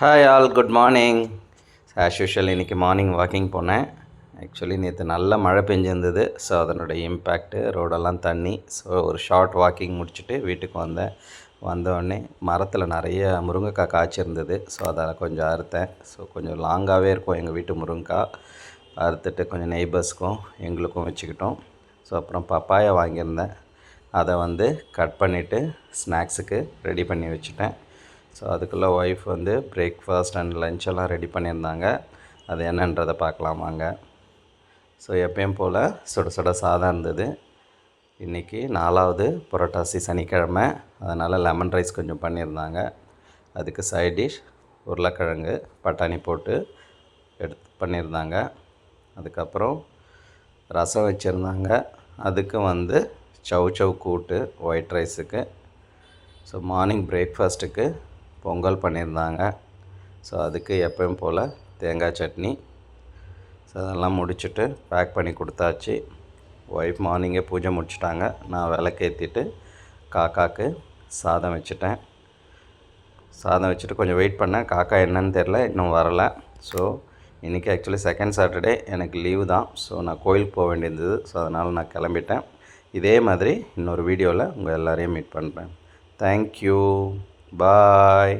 Hi all, good morning. As usual இன்றைக்கி morning walking போனேன். Actually நேற்று நல்ல மழை பெஞ்சிருந்தது. ஸோ அதனுடைய இம்பேக்ட்டு ரோடெல்லாம் தண்ணி. ஸோ ஒரு ஷார்ட் வாக்கிங் முடிச்சுட்டு வீட்டுக்கு வந்தேன். வந்தோடனே மரத்தில் நிறைய முருங்கைக்காய் காய்ச்சிருந்தது. ஸோ அதை கொஞ்சம் அறுத்தேன். ஸோ கொஞ்சம் லாங்காகவே இருக்கும் எங்கள் வீட்டு முருங்கைக்காய். அறுத்துட்டு கொஞ்சம் நெய்பர்ஸ்க்கும் எங்களுக்கும் வச்சுக்கிட்டோம். ஸோ அப்புறம் பப்பாயா வாங்கியிருந்தேன். அதை கட் பண்ணிவிட்டு ஸ்நாக்ஸுக்கு ரெடி பண்ணி வச்சுட்டேன். ஸோ அதுக்குள்ளே ஒய்ஃப் பிரேக்ஃபாஸ்ட் அண்ட் லன்ச் எல்லாம் ரெடி பண்ணியிருந்தாங்க. அது என்னன்றதை பார்க்கலாம் வாங்க. ஸோ எப்பயும் போல் சுட சுட சாதம் இருந்தது. இன்றைக்கி 4வது புரட்டாசி சனிக்கிழமை, அதனால் லெமன் ரைஸ் கொஞ்சம் பண்ணியிருந்தாங்க. அதுக்கு சைட் டிஷ் உருளைக்கிழங்கு பட்டாணி போட்டு எடுத்து பண்ணியிருந்தாங்க. அதுக்கப்புறம் ரசம் வச்சுருந்தாங்க. அதுக்கு சவ் கூட்டு ஒயிட் ரைஸுக்கு. ஸோ மார்னிங் பிரேக்ஃபாஸ்ட்டுக்கு பொங்கல் பண்ணியிருந்தாங்க. ஸோ அதுக்கு எப்பயும் போல் தேங்காய் சட்னி. ஸோ அதெல்லாம் முடிச்சுட்டு பேக் பண்ணி கொடுத்தாச்சு. ஒய்ஃப் மார்னிங்கே பூஜை முடிச்சுட்டாங்க. நான் விளக்கேற்றிட்டு காக்காவுக்கு சாதம் வச்சுட்டேன். சாதம் வச்சுட்டு கொஞ்சம் வெயிட் பண்ணேன். காக்கா என்னன்னு தெரில, இன்னும் வரலை. ஸோ இன்றைக்கி ஆக்சுவலி செகண்ட் சாட்டர்டே, எனக்கு லீவு தான். ஸோ நான் கோயிலுக்கு போக வேண்டியிருந்தது. ஸோ அதனால் நான் கிளம்பிட்டேன். இதே மாதிரி இன்னொரு வீடியோவில் உங்கள் எல்லோரையும் மீட் பண்ணுறேன். தேங்க்யூ, பாய்.